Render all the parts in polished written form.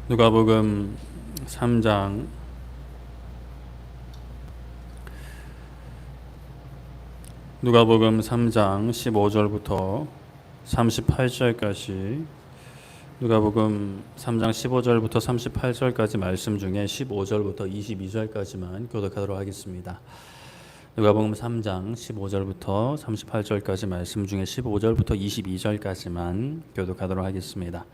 누가복음 3장 15절부터 38절까지 누가복음 3장 15절부터 38절까지 말씀 중에 15절부터 22절까지만 교독하도록 하겠습니다. 누가복음 3장 15절부터 38절까지 말씀 중에 15절부터 22절까지만 교독하도록 하겠습니다.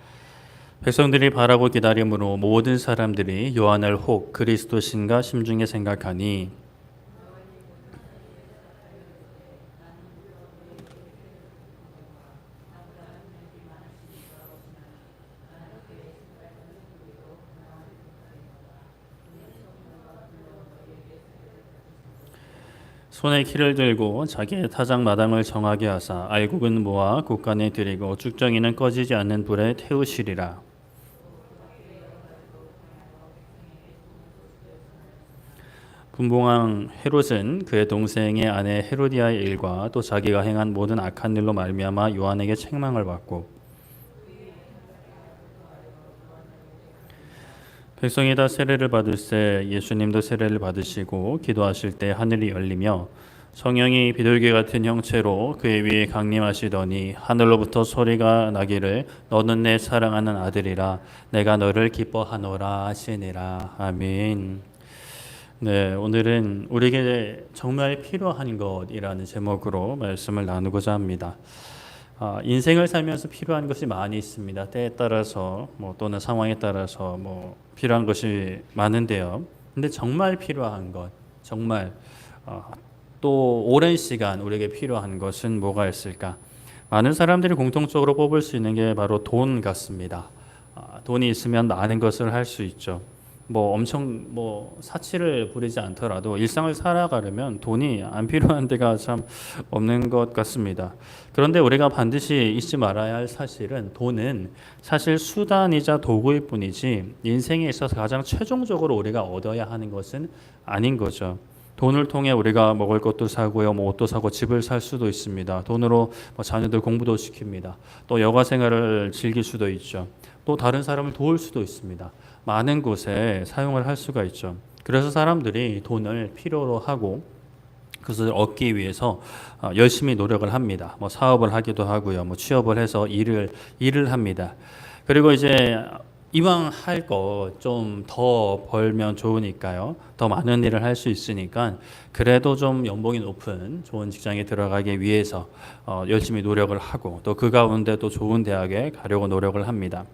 백성들이 바라고 기다림으로 모든 사람들이 요한을 혹 그리스도신가 심중에 생각하니 손에 키를 들고 자기의 타작 마당을 정하게 하사 알곡은 모아 곳간에 들이고 쭉정이는 꺼지지 않는 불에 태우시리라. 분봉왕 헤롯은 그의 동생의 아내 헤로디아의 일과 또 자기가 행한 모든 악한 일로 말미암아 요한에게 책망을 받고 백성이 다 세례를 받을새 예수님도 세례를 받으시고 기도하실 때 하늘이 열리며 성령이 비둘기 같은 형체로 그의 위에 강림하시더니 하늘로부터 소리가 나기를 너는 내 사랑하는 아들이라 내가 너를 기뻐하노라 하시니라. 아멘. 네, 오늘은 우리에게 정말 필요한 것이라는 제목으로 말씀을 나누고자 합니다. 인생을 살면서 필요한 것이 많이 있습니다. 때에 따라서 또는 상황에 따라서 필요한 것이 많은데요. 근데 정말 필요한 것, 정말 또 오랜 시간 우리에게 필요한 것은 뭐가 있을까? 많은 사람들이 공통적으로 뽑을 수 있는 게 바로 돈 같습니다. 돈이 있으면 많은 것을 할 수 있죠. 엄청 사치를 부리지 않더라도 일상을 살아가려면 돈이 안 필요한 데가 참 없는 것 같습니다. 그런데 우리가 반드시 잊지 말아야 할 사실은 돈은 사실 수단이자 도구일 뿐이지 인생에 있어서 가장 최종적으로 우리가 얻어야 하는 것은 아닌 거죠. 돈을 통해 우리가 먹을 것도 사고요, 옷도 사고 집을 살 수도 있습니다. 돈으로 자녀들 공부도 시킵니다. 또 여가 생활을 즐길 수도 있죠. 또 다른 사람을 도울 수도 있습니다. 많은 곳에 사용을 할 수가 있죠. 그래서 사람들이 돈을 필요로 하고 그것을 얻기 위해서 열심히 노력을 합니다. 사업을 하기도 하고요, 취업을 해서 일을 합니다. 그리고 이제 이왕 할 거 좀 더 벌면 좋으니까요. 더 많은 일을 할 수 있으니까 그래도 좀 연봉이 높은 좋은 직장에 들어가기 위해서 열심히 노력을 하고 또 그 가운데 또 좋은 대학에 가려고 노력을 합니다.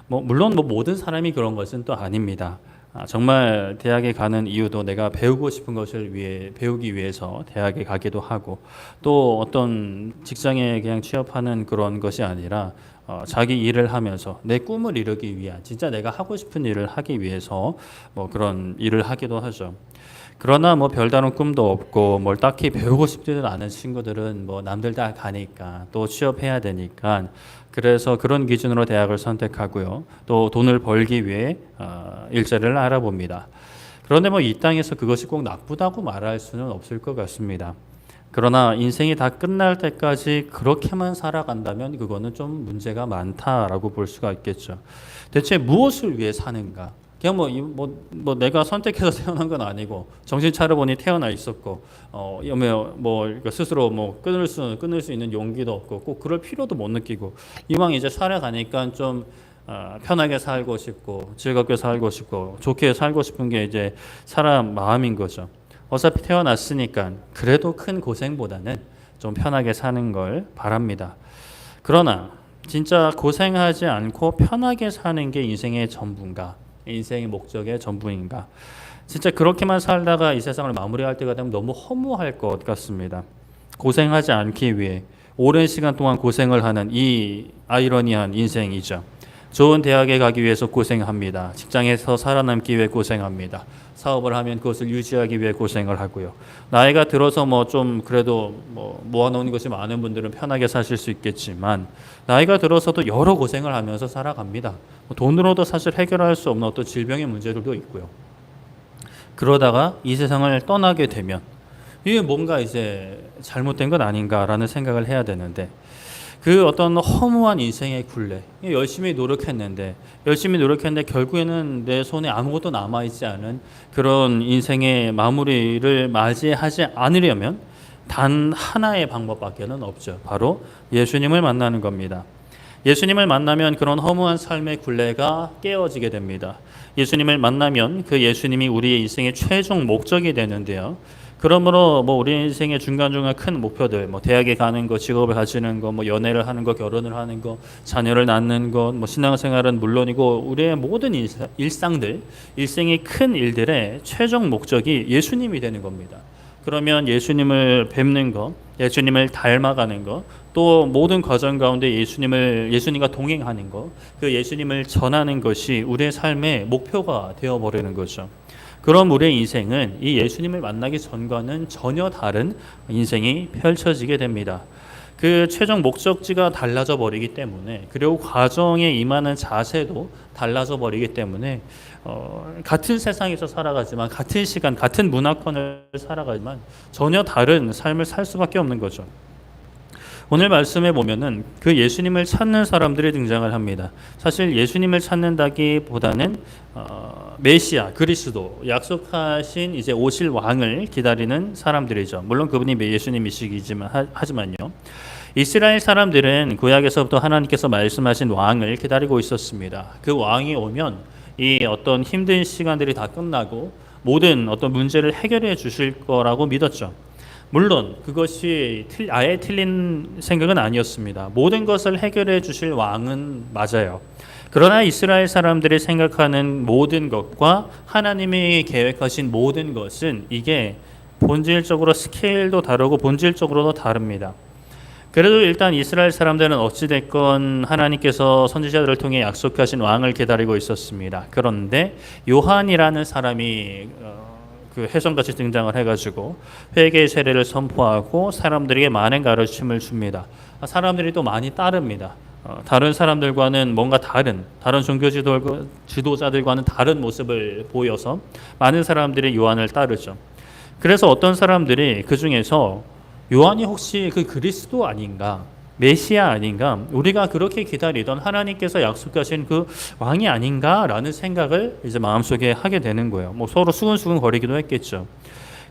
물론 모든 사람이 그런 것은 또 아닙니다. 정말 대학에 가는 이유도 내가 배우고 싶은 것을 배우기 위해서 대학에 가기도 하고 또 어떤 직장에 그냥 취업하는 그런 것이 아니라 자기 일을 하면서 내 꿈을 이루기 위한 진짜 내가 하고 싶은 일을 하기 위해서 그런 일을 하기도 하죠. 그러나 별다른 꿈도 없고 뭘 딱히 배우고 싶지는 않은 친구들은 남들 다 가니까 또 취업해야 되니까 그래서 그런 기준으로 대학을 선택하고요. 또 돈을 벌기 위해 일자리를 알아봅니다. 그런데 이 땅에서 그것이 꼭 나쁘다고 말할 수는 없을 것 같습니다. 그러나 인생이 다 끝날 때까지 그렇게만 살아간다면 그거는 좀 문제가 많다라고 볼 수가 있겠죠. 대체 무엇을 위해 사는가? 그냥 내가 선택해서 태어난 건 아니고 정신 차려보니 태어나 있었고 스스로 끊을 수 있는 용기도 없고 꼭 그럴 필요도 못 느끼고 이왕 이제 살아가니까 좀 편하게 살고 싶고 즐겁게 살고 싶고 좋게 살고 싶은 게 이제 사람 마음인 거죠. 어차피 태어났으니까 그래도 큰 고생보다는 좀 편하게 사는 걸 바랍니다. 그러나 진짜 고생하지 않고 편하게 사는 게 인생의 전부인가? 인생의 목적의 전부인가? 진짜 그렇게만 살다가 이 세상을 마무리할 때가 되면 너무 허무할 것 같습니다. 고생하지 않기 위해 오랜 시간 동안 고생을 하는 이 아이러니한 인생이죠. 좋은 대학에 가기 위해서 고생합니다. 직장에서 살아남기 위해 고생합니다. 사업을 하면 그것을 유지하기 위해 고생을 하고요. 나이가 들어서 좀 그래도 모아놓은 것이 많은 분들은 편하게 사실 수 있겠지만 나이가 들어서도 여러 고생을 하면서 살아갑니다. 돈으로도 사실 해결할 수 없는 어떤 질병의 문제들도 있고요. 그러다가 이 세상을 떠나게 되면 이게 뭔가 이제 잘못된 것 아닌가라는 생각을 해야 되는데 그 어떤 허무한 인생의 굴레, 열심히 노력했는데 결국에는 내 손에 아무것도 남아있지 않은 그런 인생의 마무리를 맞이하지 않으려면 단 하나의 방법밖에는 없죠. 바로 예수님을 만나는 겁니다. 예수님을 만나면 그런 허무한 삶의 굴레가 깨어지게 됩니다. 예수님을 만나면 그 예수님이 우리의 인생의 최종 목적이 되는데요. 그러므로 우리 인생의 중간중간 큰 목표들, 대학에 가는 거, 직업을 가지는 거, 연애를 하는 거, 결혼을 하는 거, 자녀를 낳는 거, 신앙생활은 물론이고 우리의 모든 일상들, 일생의 큰 일들의 최종 목적이 예수님이 되는 겁니다. 그러면 예수님을 뵙는 거, 예수님을 닮아가는 거, 또 모든 과정 가운데 예수님과 동행하는 거, 그 예수님을 전하는 것이 우리의 삶의 목표가 되어버리는 거죠. 그럼 우리의 인생은 이 예수님을 만나기 전과는 전혀 다른 인생이 펼쳐지게 됩니다. 그 최종 목적지가 달라져 버리기 때문에, 그리고 과정에 임하는 자세도 달라져 버리기 때문에 같은 세상에서 살아가지만, 같은 시간, 같은 문화권을 살아가지만 전혀 다른 삶을 살 수밖에 없는 거죠. 오늘 말씀에 보면은 그 예수님을 찾는 사람들이 등장을 합니다. 사실 예수님을 찾는다기보다는 메시아, 그리스도, 약속하신 이제 오실 왕을 기다리는 사람들이죠. 물론 그분이 예수님이시기지만 하지만요. 이스라엘 사람들은 구약에서부터 하나님께서 말씀하신 왕을 기다리고 있었습니다. 그 왕이 오면 이 어떤 힘든 시간들이 다 끝나고 모든 어떤 문제를 해결해 주실 거라고 믿었죠. 물론 그것이 아예 틀린 생각은 아니었습니다. 모든 것을 해결해 주실 왕은 맞아요. 그러나 이스라엘 사람들이 생각하는 모든 것과 하나님이 계획하신 모든 것은 이게 본질적으로 스케일도 다르고 본질적으로도 다릅니다. 그래도 일단 이스라엘 사람들은 어찌됐건 하나님께서 선지자들을 통해 약속하신 왕을 기다리고 있었습니다. 그런데 요한이라는 사람이 그 혜성같이 등장을 해가지고 회개의 세례를 선포하고 사람들에게 많은 가르침을 줍니다. 사람들이 또 많이 따릅니다. 다른 사람들과는 뭔가 다른 종교 지도자들과는 다른 모습을 보여서 많은 사람들이 요한을 따르죠. 그래서 어떤 사람들이 그 중에서 요한이 혹시 그 그리스도 아닌가, 메시아 아닌가, 우리가 그렇게 기다리던 하나님께서 약속하신 그 왕이 아닌가라는 생각을 이제 마음속에 하게 되는 거예요. 서로 수근수근 거리기도 했겠죠.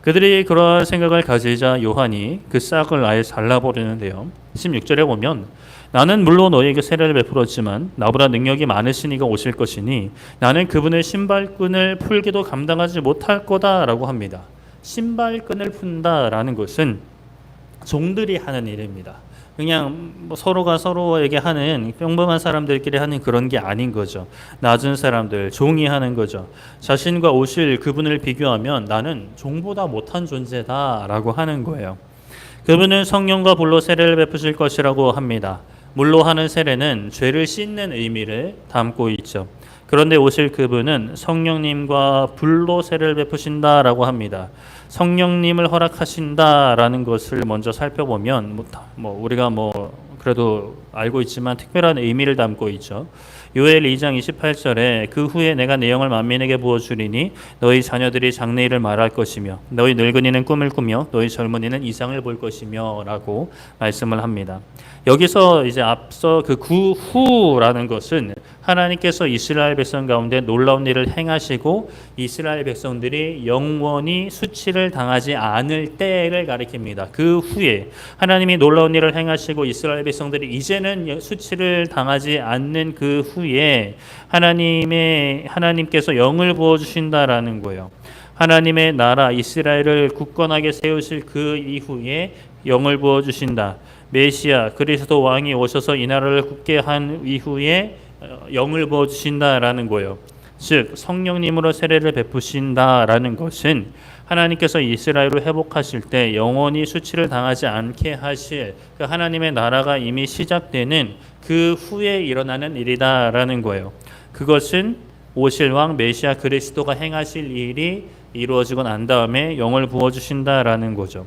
그들이 그런 생각을 가지자 요한이 그 싹을 아예 잘라버리는데요. 16절에 보면 나는 물론 너희에게 세례를 베풀었지만 나보다 능력이 많으신 이가 오실 것이니 나는 그분의 신발끈을 풀기도 감당하지 못할 거다라고 합니다. 신발끈을 푼다라는 것은 종들이 하는 일입니다. 그냥 서로가 서로에게 하는 평범한 사람들끼리 하는 그런 게 아닌 거죠. 낮은 사람들, 종이 하는 거죠. 자신과 오실 그분을 비교하면 나는 종보다 못한 존재다라고 하는 거예요. 그분은 성령과 불로 세례를 베푸실 것이라고 합니다. 물로 하는 세례는 죄를 씻는 의미를 담고 있죠. 그런데 오실 그분은 성령님과 불로 세례를 베푸신다라고 합니다. 성령님을 허락하신다라는 것을 먼저 살펴보면 우리가 그래도 알고 있지만 특별한 의미를 담고 있죠. 요엘 2장 28절에 그 후에 내가 내 영을 만민에게 부어주리니 너희 자녀들이 장래일을 말할 것이며 너희 늙은이는 꿈을 꾸며 너희 젊은이는 이상을 볼 것이며 라고 말씀을 합니다. 여기서 이제 앞서 그 후라는 것은 하나님께서 이스라엘 백성 가운데 놀라운 일을 행하시고 이스라엘 백성들이 영원히 수치를 당하지 않을 때를 가리킵니다. 그 후에 하나님이 놀라운 일을 행하시고 이스라엘 백성들이 이제는 수치를 당하지 않는 그 후에 하나님께서 영을 부어주신다라는 거예요. 하나님의 나라 이스라엘을 굳건하게 세우실 그 이후에 영을 부어주신다. 메시아 그리스도 왕이 오셔서 이 나라를 굳게 한 이후에 영을 부어주신다라는 거예요. 즉 성령님으로 세례를 베푸신다라는 것은 하나님께서 이스라엘을 회복하실 때 영원히 수치를 당하지 않게 하실 그 하나님의 나라가 이미 시작되는 그 후에 일어나는 일이다라는 거예요. 그것은 오실 왕 메시아 그리스도가 행하실 일이 이루어지고 난 다음에 영을 부어주신다라는 거죠.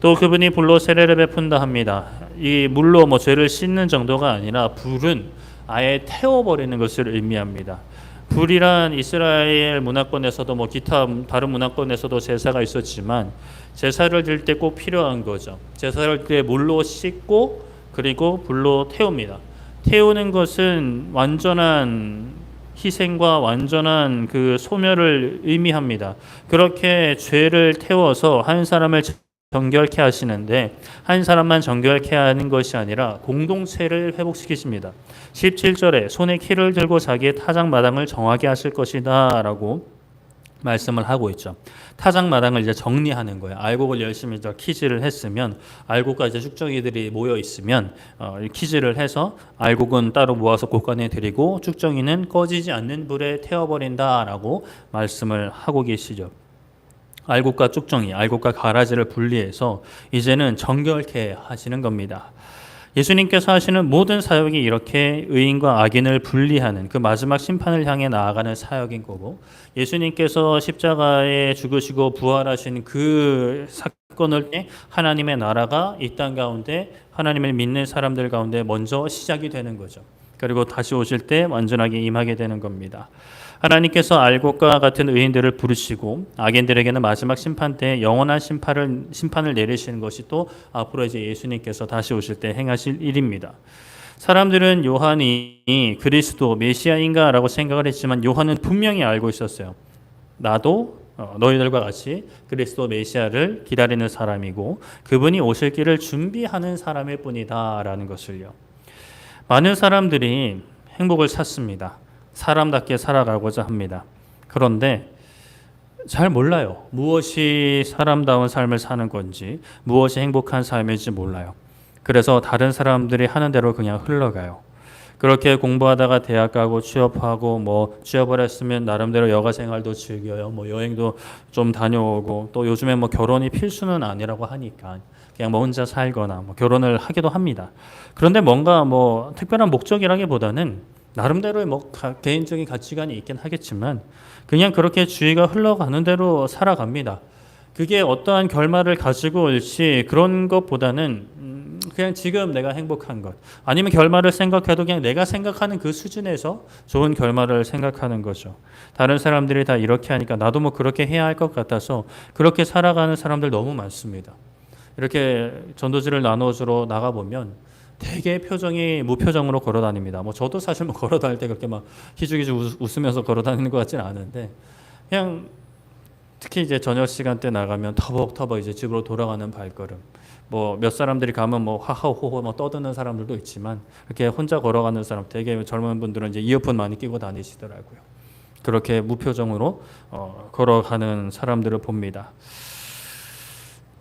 또 그분이 불로 세례를 베푼다 합니다. 이 물로 죄를 씻는 정도가 아니라 불은 아예 태워버리는 것을 의미합니다. 불이란 이스라엘 문화권에서도 기타 다른 문화권에서도 제사가 있었지만 제사를 드릴 때 꼭 필요한 거죠. 제사를 드릴 때 물로 씻고 그리고 불로 태웁니다. 태우는 것은 완전한 희생과 완전한 그 소멸을 의미합니다. 그렇게 죄를 태워서 한 사람을 정결케 하시는데 한 사람만 정결케 하는 것이 아니라 공동체를 회복시키십니다. 17절에 손에 키를 들고 자기의 타작마당을 정하게 하실 것이다 라고 말씀을 하고 있죠. 타작마당을 이제 정리하는 거예요. 알곡을 열심히 키질을 했으면 알곡과 이제 쭉정이들이 모여 있으면 키질을 해서 알곡은 따로 모아서 곳간에 드리고 쭉정이는 꺼지지 않는 불에 태워버린다라고 말씀을 하고 계시죠. 알곡과 쭉정이, 알곡과 가라지를 분리해서 이제는 정결케 하시는 겁니다. 예수님께서 하시는 모든 사역이 이렇게 의인과 악인을 분리하는 그 마지막 심판을 향해 나아가는 사역인 거고, 예수님께서 십자가에 죽으시고 부활하신 그 사건을 통해 하나님의 나라가 이 땅 가운데 하나님을 믿는 사람들 가운데 먼저 시작이 되는 거죠. 그리고 다시 오실 때 완전하게 임하게 되는 겁니다. 하나님께서 알곡과 같은 의인들을 부르시고 악인들에게는 마지막 심판 때 영원한 심판을 내리시는 것이 또 앞으로 이제 예수님께서 다시 오실 때 행하실 일입니다. 사람들은 요한이 그리스도 메시아인가라고 생각을 했지만 요한은 분명히 알고 있었어요. 나도 너희들과 같이 그리스도 메시아를 기다리는 사람이고 그분이 오실 길을 준비하는 사람일 뿐이다라는 것을요. 많은 사람들이 행복을 찾습니다. 사람답게 살아가고자 합니다. 그런데 잘 몰라요. 무엇이 사람다운 삶을 사는 건지, 무엇이 행복한 삶일지 몰라요. 그래서 다른 사람들이 하는 대로 그냥 흘러가요. 그렇게 공부하다가 대학 가고 취업하고 취업을 했으면 나름대로 여가 생활도 즐겨요. 여행도 좀 다녀오고 또 요즘에 결혼이 필수는 아니라고 하니까 그냥 혼자 살거나 결혼을 하기도 합니다. 그런데 뭔가 특별한 목적이라기보다는 나름대로의 개인적인 가치관이 있긴 하겠지만 그냥 그렇게 주위가 흘러가는 대로 살아갑니다. 그게 어떠한 결말을 가지고 올지 그런 것보다는 그냥 지금 내가 행복한 것 아니면 결말을 생각해도 그냥 내가 생각하는 그 수준에서 좋은 결말을 생각하는 거죠. 다른 사람들이 다 이렇게 하니까 나도 그렇게 해야 할 것 같아서 그렇게 살아가는 사람들 너무 많습니다. 이렇게 전도지를 나눠주러 나가보면 되게 표정이 무표정으로 걸어다닙니다. 저도 사실 걸어다닐 때 그렇게 희죽희죽 웃으면서 걸어다니는 것 같지는 않은데 그냥 특히 이제 저녁 시간 때 나가면 터벅터벅 이제 집으로 돌아가는 발걸음. 몇 사람들이 가면 하하호호 떠드는 사람들도 있지만 이렇게 혼자 걸어가는 사람 되게 젊은 분들은 이제 이어폰 많이 끼고 다니시더라고요. 그렇게 무표정으로 걸어가는 사람들을 봅니다.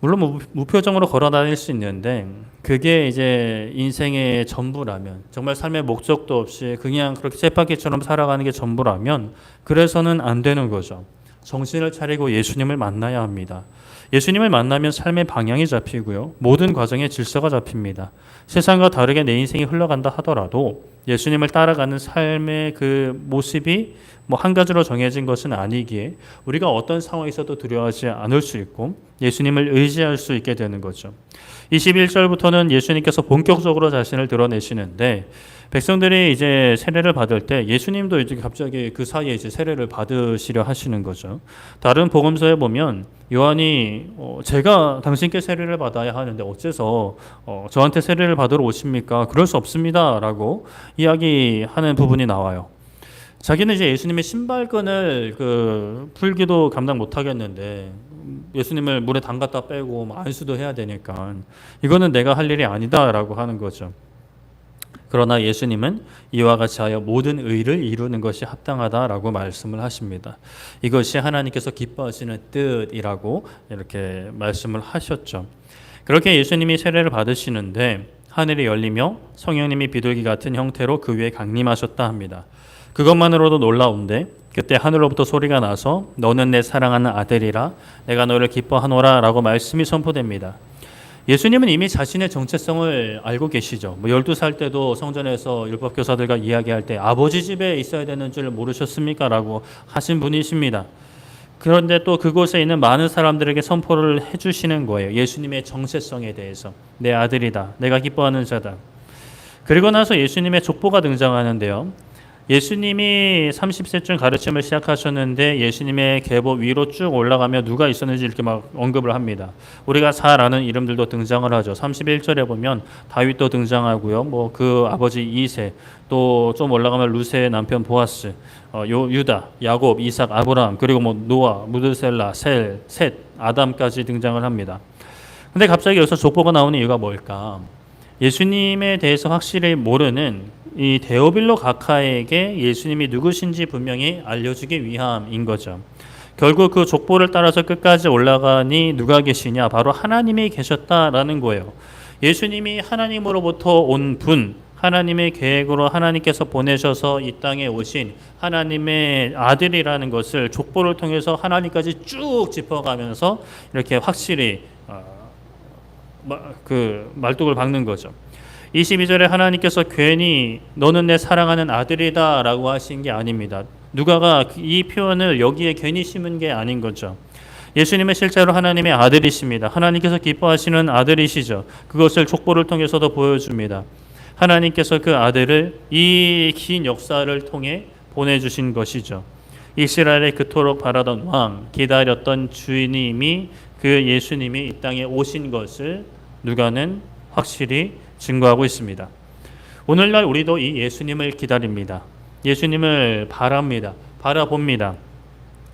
물론 무표정으로 걸어 다닐 수 있는데 그게 이제 인생의 전부라면 정말 삶의 목적도 없이 그냥 그렇게 쳇바퀴처럼 살아가는 게 전부라면 그래서는 안 되는 거죠. 정신을 차리고 예수님을 만나야 합니다. 예수님을 만나면 삶의 방향이 잡히고요. 모든 과정에 질서가 잡힙니다. 세상과 다르게 내 인생이 흘러간다 하더라도 예수님을 따라가는 삶의 그 모습이 한 가지로 정해진 것은 아니기에 우리가 어떤 상황에서도 두려워하지 않을 수 있고 예수님을 의지할 수 있게 되는 거죠. 21절부터는 예수님께서 본격적으로 자신을 드러내시는데 백성들이 이제 세례를 받을 때 예수님도 이제 갑자기 그 사이에 이제 세례를 받으시려 하시는 거죠. 다른 복음서에 보면 요한이 제가 당신께 세례를 받아야 하는데 어째서 저한테 세례를 받으러 오십니까? 그럴 수 없습니다라고 이야기하는 부분이 나와요. 자기는 이제 예수님의 신발끈을 풀기도 감당 못 하겠는데 예수님을 물에 담갔다 빼고 안수도 해야 되니까 이거는 내가 할 일이 아니다라고 하는 거죠. 그러나 예수님은 이와 같이 하여 모든 의를 이루는 것이 합당하다라고 말씀을 하십니다. 이것이 하나님께서 기뻐하시는 뜻이라고 이렇게 말씀을 하셨죠. 그렇게 예수님이 세례를 받으시는데 하늘이 열리며 성령님이 비둘기 같은 형태로 그 위에 강림하셨다 합니다. 그것만으로도 놀라운데 그때 하늘로부터 소리가 나서 너는 내 사랑하는 아들이라 내가 너를 기뻐하노라 라고 말씀이 선포됩니다. 예수님은 이미 자신의 정체성을 알고 계시죠. 12살 때도 성전에서 율법교사들과 이야기할 때 아버지 집에 있어야 되는 줄 모르셨습니까? 라고 하신 분이십니다. 그런데 또 그곳에 있는 많은 사람들에게 선포를 해주시는 거예요. 예수님의 정체성에 대해서. 내 아들이다. 내가 기뻐하는 자다. 그리고 나서 예수님의 족보가 등장하는데요. 예수님이 30세쯤 가르침을 시작하셨는데 예수님의 계보 위로 쭉 올라가며 누가 있었는지 이렇게 막 언급을 합니다. 우리가 잘 아는 이름들도 등장을 하죠. 31절에 보면 다윗도 등장하고요. 뭐 그 아버지 이세, 또 좀 올라가면 루세의 남편 보아스, 유다, 야곱, 이삭, 아브라함, 그리고 뭐 노아, 무드셀라, 셋, 아담까지 등장을 합니다. 근데 갑자기 여기서 족보가 나오는 이유가 뭘까? 예수님에 대해서 확실히 모르는 이 데오빌로 각하에게 예수님이 누구신지 분명히 알려주기 위함인 거죠. 결국 그 족보를 따라서 끝까지 올라가니 누가 계시냐? 바로 하나님이 계셨다라는 거예요. 예수님이 하나님으로부터 온 분, 하나님의 계획으로 하나님께서 보내셔서 이 땅에 오신 하나님의 아들이라는 것을 족보를 통해서 하나님까지 쭉 짚어가면서 이렇게 확실히 그 말뚝을 박는 거죠. 22절에 하나님께서 괜히 너는 내 사랑하는 아들이다 라고 하신 게 아닙니다. 누가가 이 표현을 여기에 괜히 심은 게 아닌 거죠. 예수님은 실제로 하나님의 아들이십니다. 하나님께서 기뻐하시는 아들이시죠. 그것을 족보를 통해서도 보여줍니다. 하나님께서 그 아들을 이 긴 역사를 통해 보내주신 것이죠. 이스라엘의 그토록 바라던 왕, 기다렸던 주님이 그 예수님이 이 땅에 오신 것을 누가는 확실히 증거하고 있습니다. 오늘날 우리도 이 예수님을 기다립니다. 예수님을 바랍니다. 바라봅니다.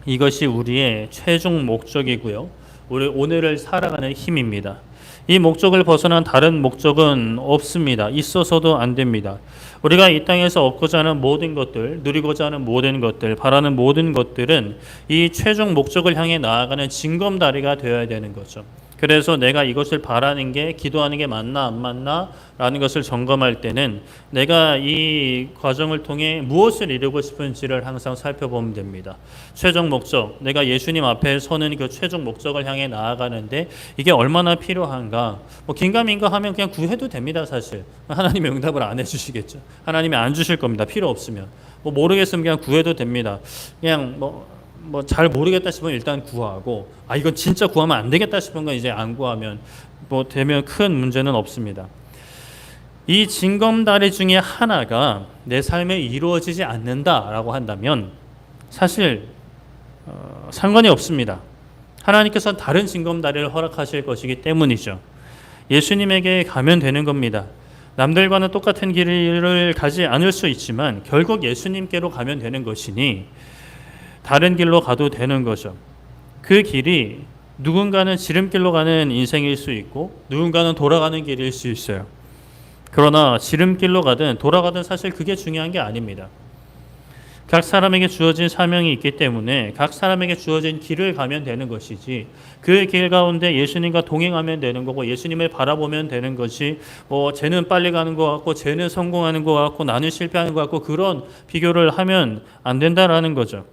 이것이 우리의 최종 목적이고요. 우리 오늘을 살아가는 힘입니다. 이 목적을 벗어난 다른 목적은 없습니다. 있어서도 안 됩니다. 우리가 이 땅에서 얻고자 하는 모든 것들, 누리고자 하는 모든 것들, 바라는 모든 것들은 이 최종 목적을 향해 나아가는 징검다리가 되어야 되는 거죠. 그래서 내가 이것을 바라는 게 기도하는 게 맞나 안 맞나 라는 것을 점검할 때는 내가 이 과정을 통해 무엇을 이루고 싶은지를 항상 살펴보면 됩니다. 최종 목적, 내가 예수님 앞에 서는 그 최종 목적을 향해 나아가는데 이게 얼마나 필요한가. 뭐 긴가민가 하면 그냥 구해도 됩니다. 사실 하나님의 응답을 안 해주시겠죠. 하나님이 안 주실 겁니다. 필요 없으면. 뭐 모르겠으면 그냥 구해도 됩니다. 그냥 뭐 잘 모르겠다 싶으면 일단 구하고, 이건 진짜 구하면 안 되겠다 싶은 건 이제 안 구하면 뭐 되면 큰 문제는 없습니다. 이 징검다리 중에 하나가 내 삶에 이루어지지 않는다라고 한다면 사실 상관이 없습니다. 하나님께서는 다른 징검다리를 허락하실 것이기 때문이죠. 예수님에게 가면 되는 겁니다. 남들과는 똑같은 길을 가지 않을 수 있지만 결국 예수님께로 가면 되는 것이니 다른 길로 가도 되는 거죠. 그 길이 누군가는 지름길로 가는 인생일 수 있고 누군가는 돌아가는 길일 수 있어요. 그러나 지름길로 가든 돌아가든 사실 그게 중요한 게 아닙니다. 각 사람에게 주어진 사명이 있기 때문에 각 사람에게 주어진 길을 가면 되는 것이지, 그 길 가운데 예수님과 동행하면 되는 거고 예수님을 바라보면 되는 것이 뭐 쟤는 빨리 가는 것 같고 쟤는 성공하는 것 같고 나는 실패하는 것 같고 그런 비교를 하면 안 된다라는 거죠.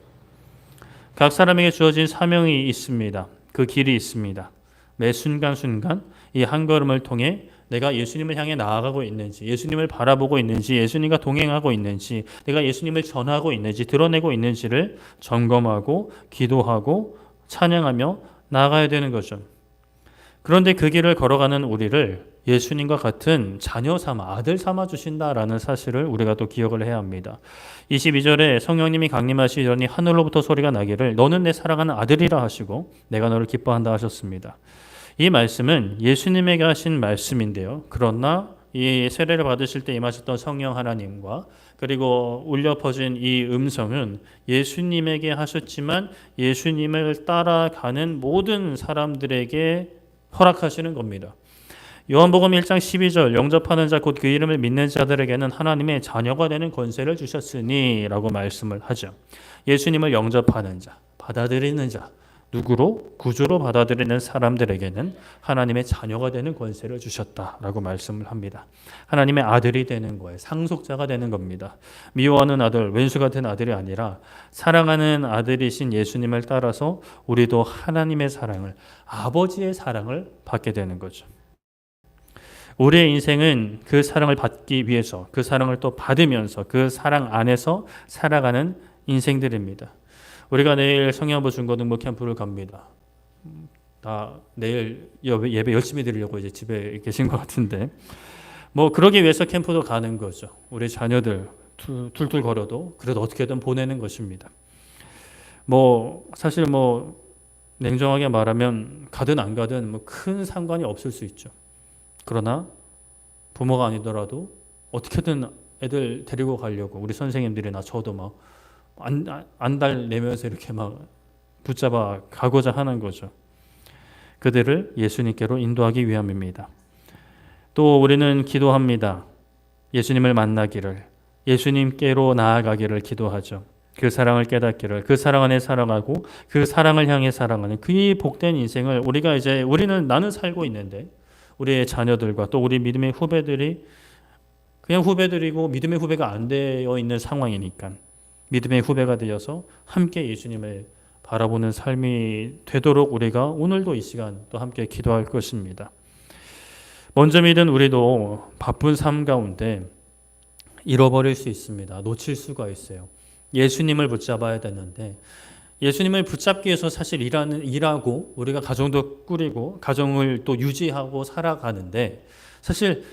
각 사람에게 주어진 사명이 있습니다. 그 길이 있습니다. 매 순간순간 이 한 걸음을 통해 내가 예수님을 향해 나아가고 있는지, 예수님을 바라보고 있는지, 예수님과 동행하고 있는지, 내가 예수님을 전하고 있는지, 드러내고 있는지를 점검하고 기도하고 찬양하며 나아가야 되는 거죠. 그런데 그 길을 걸어가는 우리를 예수님과 같은 자녀 삼아, 아들 삼아 주신다라는 사실을 우리가 또 기억을 해야 합니다. 22절에 성령님이 강림하시더니 하늘로부터 소리가 나기를 너는 내 사랑하는 아들이라 하시고 내가 너를 기뻐한다 하셨습니다. 이 말씀은 예수님에게 하신 말씀인데요. 그러나 이 세례를 받으실 때 임하셨던 성령 하나님과 그리고 울려 퍼진 이 음성은 예수님에게 하셨지만 예수님을 따라가는 모든 사람들에게 허락하시는 겁니다. 요한복음 1장 12절 영접하는 자 곧 그 이름을 믿는 자들에게는 하나님의 자녀가 되는 권세를 주셨으니 라고 말씀을 하죠. 예수님을 영접하는 자, 받아들이는 자, 누구로? 구주로 받아들이는 사람들에게는 하나님의 자녀가 되는 권세를 주셨다라고 말씀을 합니다. 하나님의 아들이 되는 거예요. 상속자가 되는 겁니다. 미워하는 아들, 왼수 같은 아들이 아니라 사랑하는 아들이신 예수님을 따라서 우리도 하나님의 사랑을, 아버지의 사랑을 받게 되는 거죠. 우리의 인생은 그 사랑을 받기 위해서, 그 사랑을 또 받으면서 그 사랑 안에서 살아가는 인생들입니다. 우리가 내일 성령부 중고등부 캠프를 갑니다. 다 내일 예배 열심히 드리려고 이제 집에 계신 것 같은데, 뭐 그러기 위해서 캠프도 가는 거죠. 우리 자녀들 툴툴거려도 그래도 어떻게든 보내는 것입니다. 사실 냉정하게 말하면 가든 안 가든 큰 상관이 없을 수 있죠. 그러나 부모가 아니더라도 어떻게든 애들 데리고 가려고 우리 선생님들이나 저도 안달 내면서 이렇게 붙잡아 가고자 하는 거죠. 그들을 예수님께로 인도하기 위함입니다. 또 우리는 기도합니다. 예수님을 만나기를, 예수님께로 나아가기를 기도하죠. 그 사랑을 깨닫기를, 그 사랑 안에 살아가고 그 사랑을 향해 살아가는 그 복된 인생을 나는 살고 있는데 우리의 자녀들과 또 우리 믿음의 후배들이 그냥 후배들이고 믿음의 후배가 안 되어 있는 상황이니까 믿음의 후배가 되어서 함께 예수님을 바라보는 삶이 되도록 우리가 오늘도 이 시간 또 함께 기도할 것입니다. 먼저 믿은 우리도 바쁜 삶 가운데 잃어버릴 수 있습니다. 놓칠 수가 있어요. 예수님을 붙잡아야 되는데 예수님을 붙잡기 위해서 사실 일하고 우리가 가정도 꾸리고 가정을 또 유지하고 살아가는데 사실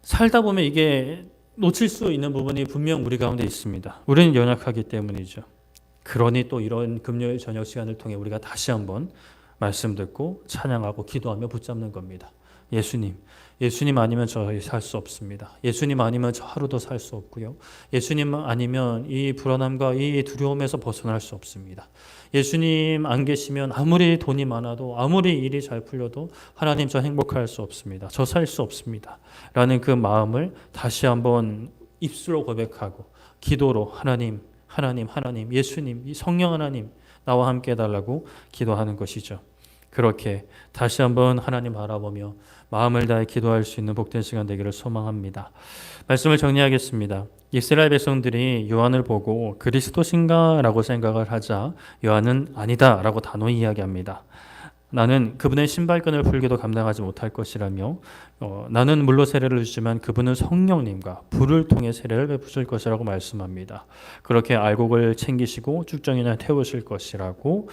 살다 보면 이게 놓칠 수 있는 부분이 분명 우리 가운데 있습니다. 우리는 연약하기 때문이죠. 그러니 또 이런 금요일 저녁 시간을 통해 우리가 다시 한번 말씀 듣고 찬양하고 기도하며 붙잡는 겁니다. 예수님 아니면 저희 살 수 없습니다. 예수님 아니면 저 하루도 살 수 없고요. 예수님 아니면 이 불안함과 이 두려움에서 벗어날 수 없습니다. 예수님 안 계시면 아무리 돈이 많아도 아무리 일이 잘 풀려도 하나님 저 행복할 수 없습니다. 저 살 수 없습니다. 라는 그 마음을 다시 한번 입술로 고백하고 기도로 하나님, 예수님, 이 성령 하나님 나와 함께 해달라고 기도하는 것이죠. 그렇게 다시 한번 하나님 바라보며 마음을 다해 기도할 수 있는 복된 시간 되기를 소망합니다. 말씀을 정리하겠습니다. 이스라엘 백성들이 요한을 보고 그리스도신가? 라고 생각을 하자 요한은 아니다 라고 단호히 이야기합니다. 나는 그분의 신발끈을 풀기도 감당하지 못할 것이라며 나는 물로 세례를 주지만 그분은 성령님과 불을 통해 세례를 베푸실 것이라고 말씀합니다. 그렇게 알곡을 챙기시고 쭉정이나 태우실 것이라고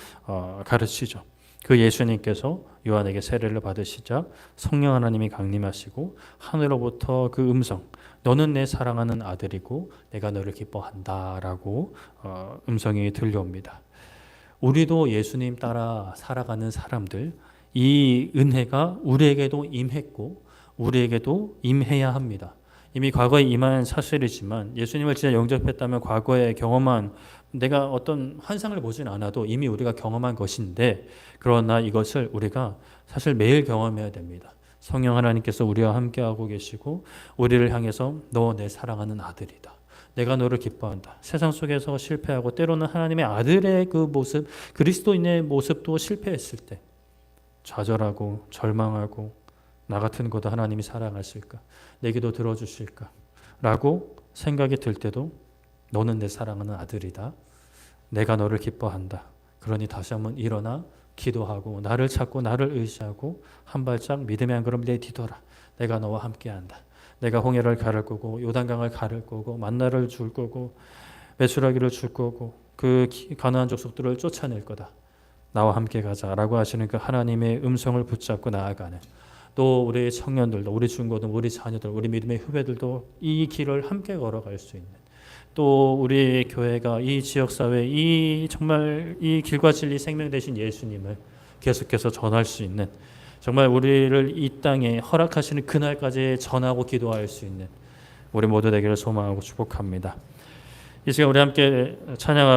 가르치죠. 그 예수님께서 요한에게 세례를 받으시자 성령 하나님이 강림하시고 하늘로부터 그 음성 너는 내 사랑하는 아들이고 내가 너를 기뻐한다 라고 음성이 들려옵니다. 우리도 예수님 따라 살아가는 사람들 이 은혜가 우리에게도 임했고 우리에게도 임해야 합니다. 이미 과거에 임한 사실이지만 예수님을 진짜 영접했다면 과거에 경험한 내가 어떤 환상을 보진 않아도 이미 우리가 경험한 것인데 그러나 이것을 우리가 사실 매일 경험해야 됩니다. 성령 하나님께서 우리와 함께하고 계시고 우리를 향해서 너 내 사랑하는 아들이다. 내가 너를 기뻐한다. 세상 속에서 실패하고 때로는 하나님의 아들의 그 모습 그리스도인의 모습도 실패했을 때 좌절하고 절망하고 나 같은 것도 하나님이 사랑하실까? 내 기도 들어주실까? 라고 생각이 들 때도 너는 내 사랑하는 아들이다. 내가 너를 기뻐한다. 그러니 다시 한번 일어나 기도하고 나를 찾고 나를 의지하고 한 발짝 믿음의 한 걸음 내디뎌라. 내가 너와 함께한다. 내가 홍해를 가를 거고 요단강을 가를 거고 만나를 줄 거고 메추라기를 줄 거고 그 가나안 족속들을 쫓아낼 거다. 나와 함께 가자라고 하시는 그 하나님의 음성을 붙잡고 나아가는 또 우리 청년들도 우리 중고등 우리 자녀들 우리 믿음의 후배들도 이 길을 함께 걸어갈 수 있는 또 우리 교회가 이 지역사회 이 정말 이 길과 진리 생명 되신 예수님을 계속해서 전할 수 있는 정말 우리를 이 땅에 허락하시는 그날까지 전하고 기도할 수 있는 우리 모두 되기를 소망하고 축복합니다. 이 시간 우리 함께 찬양하고